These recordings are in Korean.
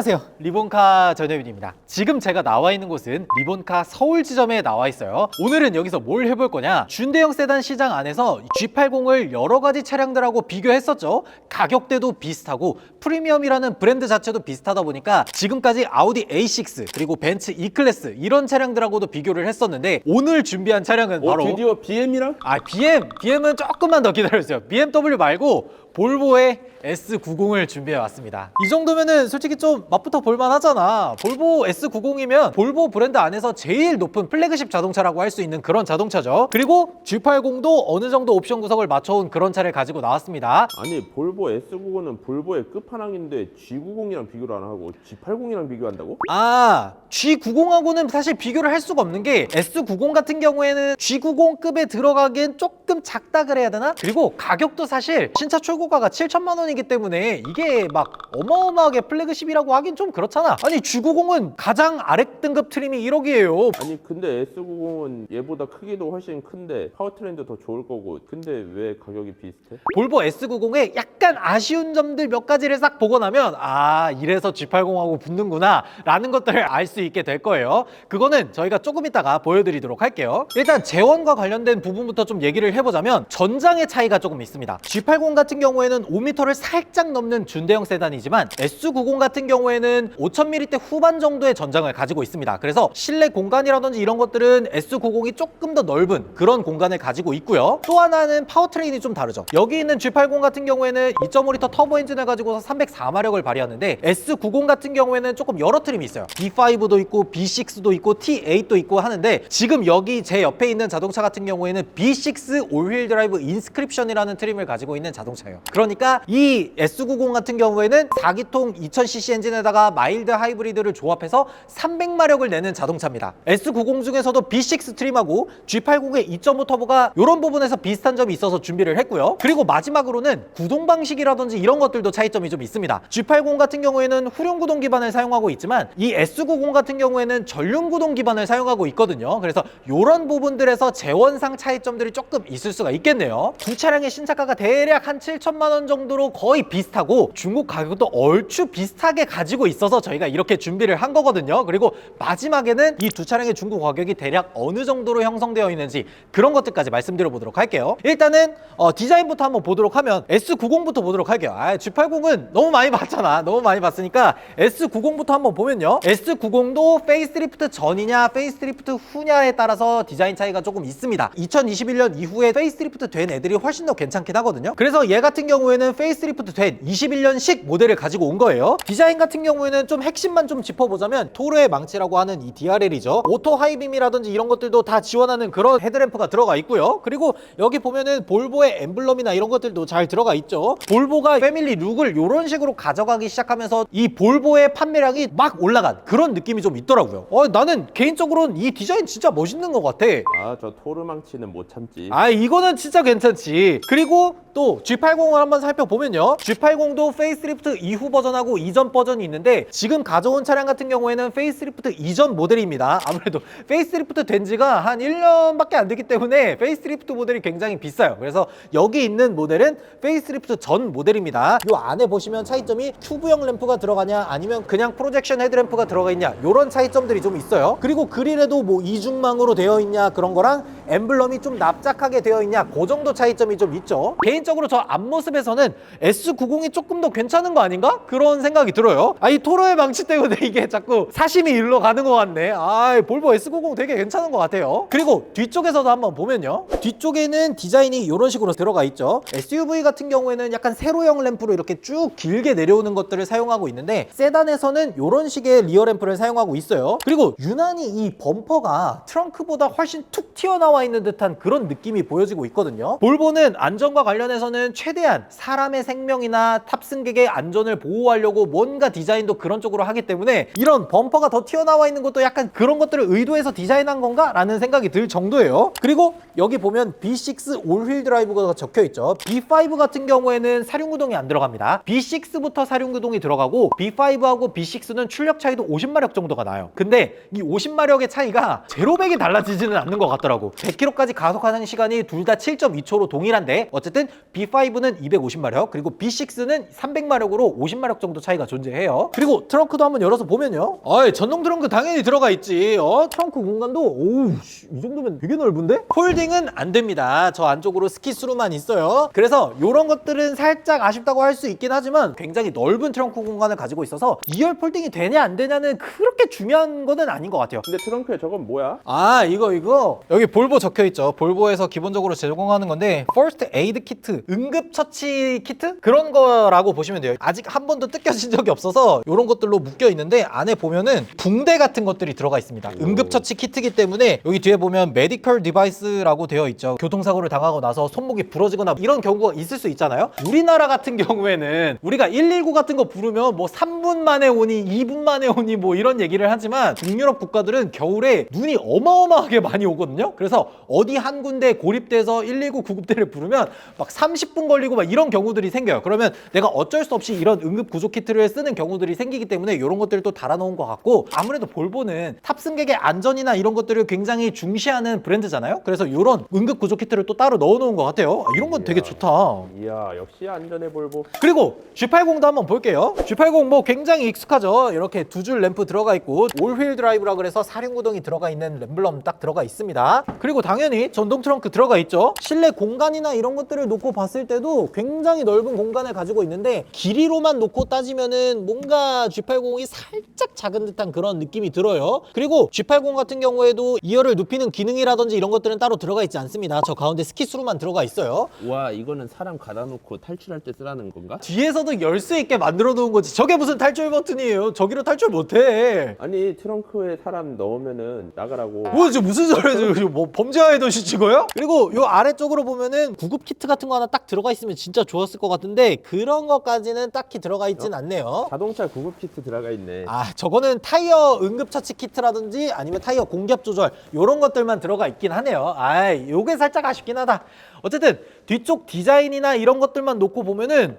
안녕하세요, 리본카 전혜윤입니다. 지금 제가 나와 있는 곳은 리본카 서울 지점에 나와 있어요. 오늘은 여기서 뭘 해볼 거냐, 준대형 세단 시장 안에서 G80을 여러 가지 차량들하고 비교했었죠. 가격대도 비슷하고 프리미엄이라는 브랜드 자체도 비슷하다 보니까 지금까지 아우디 A6 그리고 벤츠 E클래스 이런 차량들하고도 비교를 했었는데, 오늘 준비한 차량은 바로 드디어 BM이랑? BM은 조금만 더 기다려주세요. BMW 말고 볼보의 S90을 준비해 왔습니다. 이 정도면은 솔직히 좀 맛부터 볼만하잖아. 볼보 S90이면 볼보 브랜드 안에서 제일 높은 플래그십 자동차라고 할 수 있는 그런 자동차죠. 그리고 G80도 어느 정도 옵션 구성을 맞춰온 그런 차를 가지고 나왔습니다. 아니 볼보 S90은 볼보의 끝판왕인데 G90이랑 비교를 안 하고 G80이랑 비교한다고? G90하고는 사실 비교를 할 수가 없는 게, S90 같은 경우에는 G90급에 들어가기엔 조금 작다 그래야 되나? 그리고 가격도 사실 신차 출고가가 7천만 원이기 때문에 이게 막 어마어마하게 플래그십이라고 하긴 좀 그렇잖아. 아니 G90은 가장 아래 등급 트림이 1억이에요. 아니 근데 S90은 얘보다 크기도 훨씬 큰데 파워트레인도 더 좋을 거고, 근데 왜 가격이 비슷해? 볼보 S90의 약간 아쉬운 점들 몇 가지를 싹 보고 나면 이래서 G80하고 붙는구나 라는 것들을 알 수 있게 될 거예요. 그거는 저희가 조금 이따가 보여드리도록 할게요. 일단 재원과 관련된 부분부터 좀 얘기를 해보자면, 전장의 차이가 조금 있습니다. G80 같은 경우에는 5m를 살짝 넘는 준대형 세단이지만 S90 같은 경우에는 5000mm 후반 정도의 전장을 가지고 있습니다. 그래서 실내 공간이라든지 이런 것들은 S90이 조금 더 넓은 그런 공간을 가지고 있고요. 또 하나는 파워트레인이 좀 다르죠. 여기 있는 G80 같은 경우에는 2.5L 터보 엔진을 가지고서 304마력을 발휘하는데, S90 같은 경우에는 조금 여러 트림이 있어요. B5도 있고 B6도 있고 T8도 있고 하는데, 지금 여기 제 옆에 있는 자동차 같은 경우에는 B6 올휠 드라이브 인스크립션이라는 트림을 가지고 있는 자동차예요. 그러니까 이 S90 같은 경우에는 4기통 2000cc 엔진에다가 마일드 하이브리드를 조합해서 300마력을 내는 자동차입니다. S90 중에서도 B6 트림하고 G80의 2.5 터보가 이런 부분에서 비슷한 점이 있어서 준비를 했고요. 그리고 마지막으로는 구동 방식이라든지 이런 것들도 차이점이 좀 있습니다. G80 같은 경우에는 후륜 구동 기반을 사용하고 있지만 이 S90 같은 경우에는 전륜 구동 기반을 사용하고 있거든요. 그래서 이런 부분들에서 재원상 차이점들이 조금 있을 수가 있겠네요. 두 차량의 신차가가 대략 한 7천만 원 정도로 거의 비슷하고 중국 가격도 얼추 비슷하게 가지고 있어서 저희가 이렇게 준비를 한 거거든요. 그리고 마지막에는 이 두 차량의 중국 가격이 대략 어느 정도로 형성되어 있는지 그런 것들까지 말씀드려 보도록 할게요. 일단은 디자인부터 한번 보도록 하면 S90부터 보도록 할게요. G80은 너무 많이 봤잖아. 너무 많이 봤으니까 S90부터 한번 보면요, S90도 페이스리프트 전이냐 페이스리프트 후냐에 따라서 디자인 차이가 조금 있습니다. 2021년 이후에 페이스리프트 된 애들이 훨씬 더 괜찮긴 하거든요. 그래서 얘 같은 경우에는 페이스리프트 된 21년식 모델을 가지고 온 거예요. 디자인 같은 경우에는 좀 핵심만 좀 짚어보자면, 토르의 망치라고 하는 이 DRL이죠. 오토 하이빔이라든지 이런 것들도 다 지원하는 그런 헤드램프가 들어가 있고요. 그리고 여기 보면은 볼보의 엠블럼이나 이런 것들도 잘 들어가 있죠. 볼보가 패밀리 룩을 이런 식으로 가져가기 시작하면서 이 볼보의 판매량이 막 올라간 그런 느낌이 좀 있더라고요. 나는 개인적으로는 이 디자인 진짜 멋있는 것 같아. 저 토르망치는 못 참지. 이거는 진짜 괜찮지. 그리고 또 G80을 한번 살펴보면요, G80도 페이스리프트 이후 버전하고 이전 버전이 있는데, 지금 가져온 차량 같은 경우에는 페이스리프트 이전 모델입니다. 아무래도 페이스리프트 된 지가 한 1년밖에 안 됐기 때문에 페이스리프트 모델이 굉장히 비싸요. 그래서 여기 있는 모델은 페이스리프트 전 모델입니다. 이 안에 보시면 차이점이 튜브형 램프가 들어가냐 아니면 그냥 프로젝션 헤드램프가 들어가 있냐, 이런 차이점들이 좀 있어요. 그리고 그릴에도 뭐 이중망으로 되어 있냐 그런 거랑 엠블럼이 좀 납작하게 되어 있냐, 그 정도 차이점이 좀 있죠. 개인적으로 저 앞모습에서는 S90이 조금 더 괜찮은 거 아닌가? 그런 생각이 들어요. 이 토르의 망치 때문에 이게 자꾸 사심이 일로 가는 것 같네. 볼보 S90 되게 괜찮은 것 같아요. 그리고 뒤쪽에서도 한번 보면요, 뒤쪽에는 디자인이 이런 식으로 들어가 있죠. SUV 같은 경우에는 약간 세로형 램프로 이렇게 쭉 길게 내려오는 것들을 사용하고 있는데, 세단에서는 이런 식의 리어 램프를 사용하고 있어요. 그리고 유난히 이 범퍼가 트렁크보다 훨씬 툭 튀어나와 있는 듯한 그런 느낌이 보여지고 있거든요. 볼보는 안전과 관련해서는 최대한 사람의 생명이나 탑승객의 안전을 보호하려고 뭔가 디자인도 그런 쪽으로 하기 때문에, 이런 범퍼가 더 튀어나와 있는 것도 약간 그런 것들을 의도해서 디자인한 건가? 라는 생각이 들 정도예요. 그리고 여기 보면 B6 올휠 드라이브가 적혀 있죠. B5 같은 경우에는 사륜구동이 안 들어갑니다. B6부터 사륜구동이 들어가고, B5하고 B6는 출력 차이도 50마력 정도가 나요. 근데 이 50마력의 차이가 제로백이 달라지지는 않는 것 같더라고. 100km까지 가속하는 시간이 시간이 둘 다 7.2초로 동일한데 어쨌든 B5는 250마력 그리고 B6는 300마력으로 50마력 정도 차이가 존재해요. 그리고 트렁크도 한번 열어서 보면요, 전동 트렁크 당연히 들어가 있지. 트렁크 공간도 이 정도면 되게 넓은데? 폴딩은 안 됩니다. 저 안쪽으로 스키스루만 있어요. 그래서 이런 것들은 살짝 아쉽다고 할 수 있긴 하지만 굉장히 넓은 트렁크 공간을 가지고 있어서 2열 폴딩이 되냐 안 되냐는 그렇게 중요한 거는 아닌 것 같아요. 근데 트렁크에 저건 뭐야? 이거 여기 볼보 적혀있죠. 볼보에서 기본적으로 제공하는 건데 First Aid 키트, 응급처치 키트? 그런 거라고 보시면 돼요. 아직 한 번도 뜯겨진 적이 없어서 이런 것들로 묶여 있는데 안에 보면은 붕대 같은 것들이 들어가 있습니다. 응급처치 키트이기 때문에 여기 뒤에 보면 메디컬 디바이스라고 되어 있죠. 교통사고를 당하고 나서 손목이 부러지거나 이런 경우가 있을 수 있잖아요. 우리나라 같은 경우에는 우리가 119 같은 거 부르면 뭐 3분 만에 오니 2분 만에 오니 뭐 이런 얘기를 하지만 북유럽 국가들은 겨울에 눈이 어마어마하게 많이 오거든요. 그래서 어디 한 군데 고립돼서 119 구급대를 부르면 막 30분 걸리고 막 이런 경우들이 생겨요. 그러면 내가 어쩔 수 없이 이런 응급 구조 키트를 쓰는 경우들이 생기기 때문에 이런 것들을 또 달아놓은 것 같고, 아무래도 볼보는 탑승객의 안전이나 이런 것들을 굉장히 중시하는 브랜드잖아요. 그래서 이런 응급 구조 키트를 또 따로 넣어놓은 것 같아요. 이런 건 되게 좋다. 이야, 역시 안전해 볼보. 그리고 G80도 한번 볼게요. G80 뭐 굉장히 익숙하죠. 이렇게 두 줄 램프 들어가 있고 올휠 드라이브라 그래서 사륜구동이 들어가 있는 램블럼 딱 들어가 있습니다. 그리고 당연히 전동 트렁크 들어가 있죠. 실내 공간이나 이런 것들을 놓고 봤을 때도 굉장히 넓은 공간을 가지고 있는데 길이로만 놓고 따지면은 뭔가 G80이 살짝 작은 듯한 그런 느낌이 들어요. 그리고 G80 같은 경우에도 2열을 눕히는 기능이라든지 이런 것들은 따로 들어가 있지 않습니다. 저 가운데 스키스루만 들어가 있어요. 와, 이거는 사람 가다 놓고 탈출할 때 쓰라는 건가? 뒤에서도 열 수 있게 만들어 놓은 거지. 저게 무슨 탈출 버튼이에요. 저기로 탈출 못해. 아니, 트렁크에 사람 넣으면은 나가라고. 저 무슨 소리야? 뭐 범죄와의 도시 찍어요? 그리고 요 아래쪽으로 보면은 구급 키트 같은 거 하나 딱 들어가 있으면 진짜 좋았을 것 같은데 그런 것까지는 딱히 들어가 있진 않네요. 자동차 구급 키트 들어가 있네. 저거는 타이어 응급처치 키트라든지 아니면 타이어 공기압 조절 요런 것들만 들어가 있긴 하네요. 요게 살짝 아쉽긴 하다. 어쨌든 뒤쪽 디자인이나 이런 것들만 놓고 보면은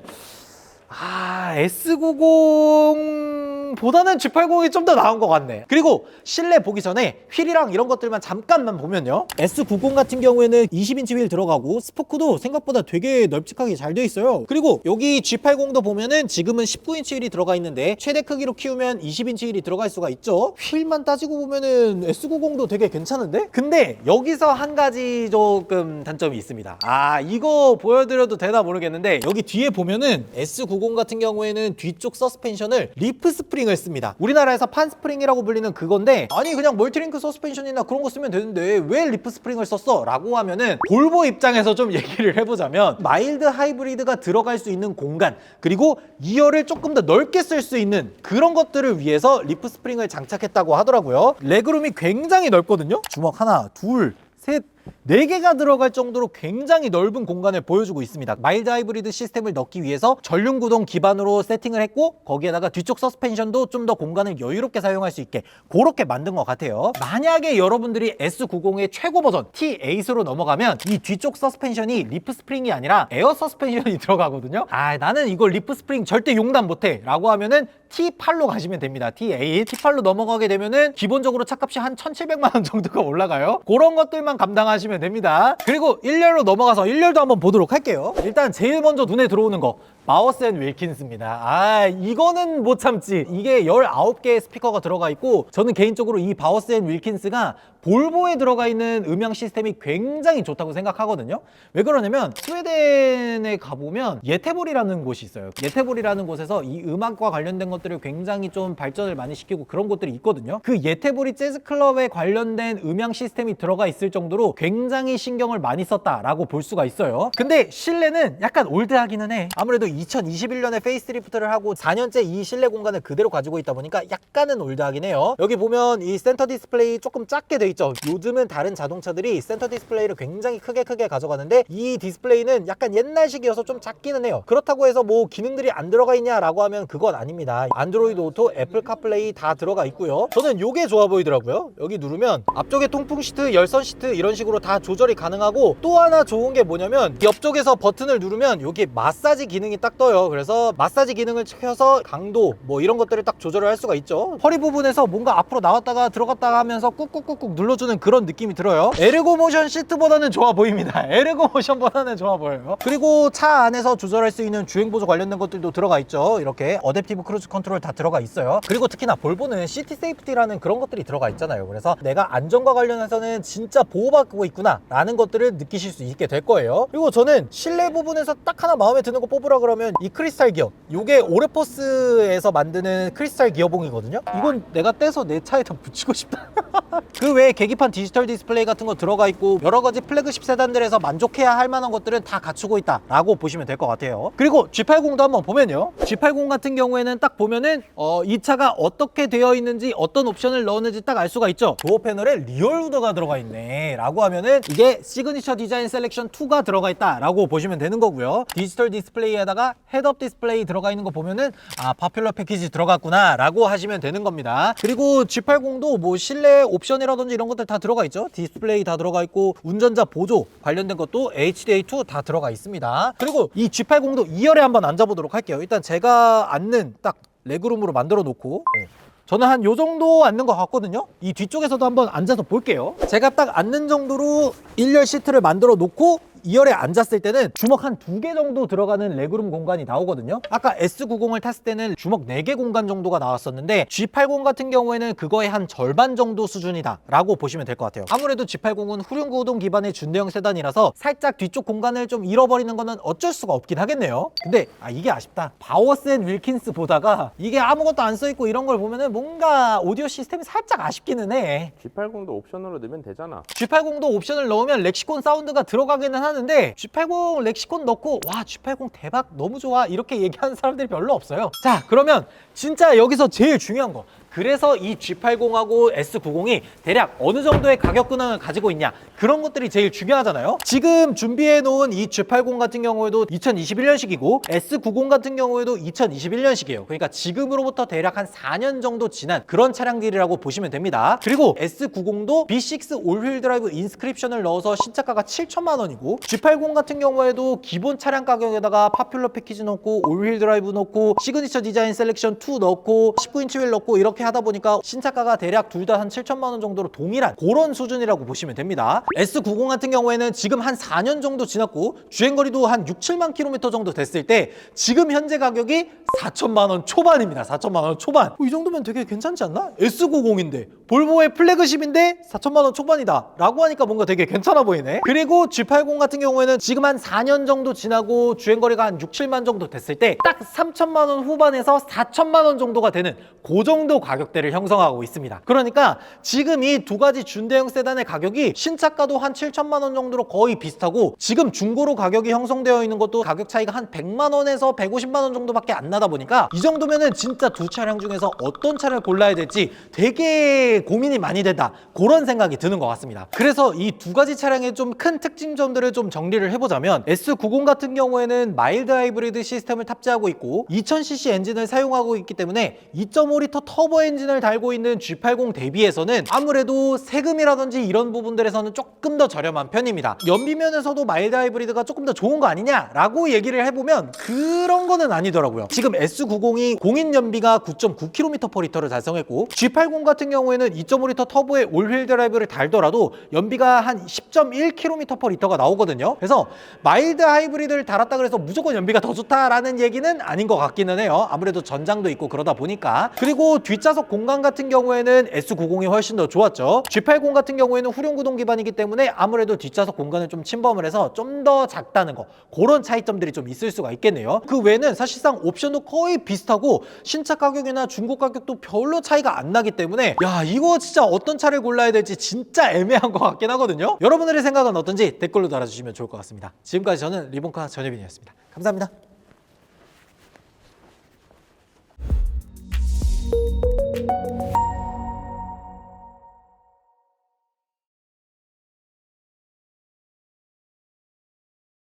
S90보다는 G80이 좀 더 나은 것 같네. 그리고 실내 보기 전에 휠이랑 이런 것들만 잠깐만 보면요, S90 같은 경우에는 20인치 휠 들어가고 스포크도 생각보다 되게 널찍하게 잘 돼 있어요. 그리고 여기 G80도 보면은 지금은 19인치 휠이 들어가 있는데 최대 크기로 키우면 20인치 휠이 들어갈 수가 있죠. 휠만 따지고 보면은 S90도 되게 괜찮은데? 근데 여기서 한 가지 조금 단점이 있습니다. 이거 보여드려도 되나 모르겠는데 여기 뒤에 보면은 S90 같은 경우에는 뒤쪽 서스펜션을 리프 스프링을 씁니다. 우리나라에서 판 스프링이라고 불리는 그건데, 아니 그냥 멀티링크 서스펜션이나 그런 거 쓰면 되는데 왜 리프 스프링을 썼어? 라고 하면은 볼보 입장에서 좀 얘기를 해보자면 마일드 하이브리드가 들어갈 수 있는 공간, 그리고 2열을 조금 더 넓게 쓸 수 있는 그런 것들을 위해서 리프 스프링을 장착했다고 하더라고요. 레그룸이 굉장히 넓거든요. 주먹 하나, 둘, 셋, 4개가 들어갈 정도로 굉장히 넓은 공간을 보여주고 있습니다. 마일드 하이브리드 시스템을 넣기 위해서 전륜 구동 기반으로 세팅을 했고 거기에다가 뒤쪽 서스펜션도 좀 더 공간을 여유롭게 사용할 수 있게 그렇게 만든 것 같아요. 만약에 여러분들이 S90의 최고 버전 T8으로 넘어가면 이 뒤쪽 서스펜션이 리프 스프링이 아니라 에어 서스펜션이 들어가거든요. 나는 이걸 리프 스프링 절대 용납 못해 라고 하면은 T8로 가시면 됩니다. T8. T8로 넘어가게 되면은 기본적으로 차값이 한 1,700만 원 정도가 올라가요. 그런 것들만 감당하시면 됩니다. 그리고 1열로 넘어가서 1열도 한번 보도록 할게요. 일단 제일 먼저 눈에 들어오는 거 바워스 앤 윌킨스입니다. 이거는 못 참지. 이게 19개의 스피커가 들어가 있고 저는 개인적으로 이 바워스 앤 윌킨스가 볼보에 들어가 있는 음향 시스템이 굉장히 좋다고 생각하거든요. 왜 그러냐면 스웨덴에 가보면 예테보리라는 곳이 있어요. 예테보리라는 곳에서 이 음악과 관련된 것들을 굉장히 좀 발전을 많이 시키고 그런 곳들이 있거든요. 그 예테보리 재즈클럽에 관련된 음향 시스템이 들어가 있을 정도로 굉장히 신경을 많이 썼다라고 볼 수가 있어요. 근데 실내는 약간 올드하기는 해. 아무래도 2021년에 페이스리프트를 하고 4년째 이 실내 공간을 그대로 가지고 있다 보니까 약간은 올드하긴 해요. 여기 보면 이 센터 디스플레이 조금 작게 돼 있죠. 요즘은 다른 자동차들이 센터 디스플레이를 굉장히 크게 가져가는데 이 디스플레이는 약간 옛날식이어서 좀 작기는 해요. 그렇다고 해서 뭐 기능들이 안 들어가 있냐라고 하면 그건 아닙니다. 안드로이드 오토, 애플 카플레이 다 들어가 있고요. 저는 요게 좋아 보이더라고요. 여기 누르면 앞쪽에 통풍 시트, 열선 시트 이런 식으로 다 조절이 가능하고, 또 하나 좋은 게 뭐냐면 옆쪽에서 버튼을 누르면 여기 마사지 기능이 딱 떠요. 그래서 마사지 기능을 켜서 강도 뭐 이런 것들을 딱 조절을 할 수가 있죠. 허리 부분에서 뭔가 앞으로 나왔다가 들어갔다가 하면서 꾹꾹꾹꾹 눌러주는 그런 느낌이 들어요. 에르고 모션 시트보다는 좋아 보입니다. 에르고 모션보다는 좋아 보여요. 그리고 차 안에서 조절할 수 있는 주행 보조 관련된 것들도 들어가 있죠. 이렇게 어댑티브 크루즈 컨트롤 다 들어가 있어요. 그리고 특히나 볼보는 시티 세이프티라는 그런 것들이 들어가 있잖아요. 그래서 내가 안전과 관련해서는 진짜 보호받고 있구나 라는 것들을 느끼실 수 있게 될 거예요. 그리고 저는 실내 부분에서 딱 하나 마음에 드는 거 뽑으라 그러면 이 크리스탈 기어, 요게 오레포스에서 만드는 크리스탈 기어봉이거든요. 이건 내가 떼서 내 차에다 붙이고 싶다. 그 외에 계기판 디지털 디스플레이 같은 거 들어가 있고 여러 가지 플래그십 세단들에서 만족해야 할 만한 것들은 다 갖추고 있다 라고 보시면 될 것 같아요. 그리고 G80도 한번 보면요, G80 같은 경우에는 딱 보면은 이 차가 어떻게 되어 있는지 어떤 옵션을 넣었는지 딱 알 수가 있죠. 도어 패널에 리얼 우드가 들어가 있네 라고 하면은 이게 시그니처 디자인 셀렉션 2가 들어가 있다 라고 보시면 되는 거고요. 디지털 디스플레이에다가 헤드업 디스플레이 들어가 있는 거 보면은 아, 파퓰러 패키지 들어갔구나 라고 하시면 되는 겁니다. 그리고 G80도 뭐 실내 옵션이라든지 이런 것들 다 들어가 있죠. 디스플레이 다 들어가 있고 운전자 보조 관련된 것도 HDA2 다 들어가 있습니다. 그리고 이 G80도 2열에 한번 앉아보도록 할게요. 일단 제가 앉는 딱 레그룸으로 만들어 놓고 저는 한 요 정도 앉는 것 같거든요. 이 뒤쪽에서도 한번 앉아서 볼게요. 제가 딱 앉는 정도로 1열 시트를 만들어 놓고 2열에 앉았을 때는 주먹 한 2개 정도 들어가는 레그룸 공간이 나오거든요. 아까 S90을 탔을 때는 주먹 4개 공간 정도가 나왔었는데 G80 같은 경우에는 그거의 한 절반 정도 수준이다 라고 보시면 될 것 같아요. 아무래도 G80은 후륜구동 기반의 준대형 세단이라서 살짝 뒤쪽 공간을 좀 잃어버리는 거는 어쩔 수가 없긴 하겠네요. 근데 이게 아쉽다. 바워센 윌킨스 보다가 이게 아무것도 안 써있고 이런 걸 보면은 뭔가 오디오 시스템이 살짝 아쉽기는 해. G80도 옵션으로 넣으면 되잖아. G80도 옵션을 넣으면 렉시콘 사운드가 들어가기는 하는데 G80 렉시콘 넣고 와 G80 대박 너무 좋아 이렇게 얘기하는 사람들이 별로 없어요. 자, 그러면 진짜 여기서 제일 중요한 거, 그래서 이 G80하고 S90이 대략 어느 정도의 가격 근황을 가지고 있냐, 그런 것들이 제일 중요하잖아요. 지금 준비해 놓은 이 G80 같은 경우에도 2021년식이고 S90 같은 경우에도 2021년식이에요. 그러니까 지금으로부터 대략 한 4년 정도 지난 그런 차량들이라고 보시면 됩니다. 그리고 S90도 B6 올휠 드라이브 인스크립션을 넣어서 신차가가 7천만 원이고 G80 같은 경우에도 기본 차량 가격에다가 파퓰러 패키지 넣고 올휠 드라이브 넣고 시그니처 디자인 셀렉션 2 넣고 19인치 휠 넣고 이렇게 하다 보니까 신차가가 대략 둘 다 한 7천만 원 정도로 동일한 그런 수준이라고 보시면 됩니다. S90 같은 경우에는 지금 한 4년 정도 지났고 주행거리도 한 6, 7만 킬로미터 정도 됐을 때 지금 현재 가격이 4천만 원 초반입니다. 4천만 원 초반. 이 정도면 되게 괜찮지 않나? S90인데 볼보의 플래그십인데 4천만 원 초반이다 라고 하니까 뭔가 되게 괜찮아 보이네. 그리고 G80 같은 경우에는 지금 한 4년 정도 지나고 주행거리가 한 6, 7만 정도 됐을 때 딱 3천만 원 후반에서 4천만 원 정도가 되는 그 정도 가격대를 형성하고 있습니다. 그러니까 지금 이 두 가지 준대형 세단의 가격이 신차가도 한 7천만 원 정도로 거의 비슷하고 지금 중고로 가격이 형성되어 있는 것도 가격 차이가 한 100만 원에서 150만 원 정도밖에 안 나다 보니까 이 정도면은 진짜 두 차량 중에서 어떤 차를 골라야 될지 되게 고민이 많이 된다, 그런 생각이 드는 것 같습니다. 그래서 이 두 가지 차량의 좀 큰 특징점들을 좀 정리를 해보자면 S90 같은 경우에는 마일드 하이브리드 시스템을 탑재하고 있고 2000cc 엔진을 사용하고 있기 때문에 2.5리터 터보 엔진을 달고 있는 G80 대비해서는 아무래도 세금이라든지 이런 부분들에서는 조금 더 저렴한 편입니다. 연비 면에서도 마일드 하이브리드가 조금 더 좋은 거 아니냐라고 얘기를 해보면 그런 거는 아니더라고요. 지금 S90이 공인 연비가 9.9km/L를 달성했고 G80 같은 경우에는 2.5리터 터보의 올휠 드라이브를 달더라도 연비가 한 10.1km/L가 나오거든요. 그래서 마일드 하이브리드를 달았다 그래서 무조건 연비가 더 좋다라는 얘기는 아닌 것 같기는 해요. 아무래도 전장도 있고 그러다 보니까. 그리고 뒷좌석 공간 같은 경우에는 S90이 훨씬 더 좋았죠. G80 같은 경우에는 후륜구동 기반이기 때문에 아무래도 뒷좌석 공간을 좀 침범을 해서 좀 더 작다는 거, 그런 차이점들이 좀 있을 수가 있겠네요. 그 외에는 사실상 옵션도 거의 비슷하고 신차 가격이나 중고 가격도 별로 차이가 안 나기 때문에 야, 이거 진짜 어떤 차를 골라야 될지 진짜 애매한 것 같긴 하거든요. 여러분들의 생각은 어떤지 댓글로 달아주시면 좋을 것 같습니다. 지금까지 저는 리본카 전혜빈이었습니다. 감사합니다.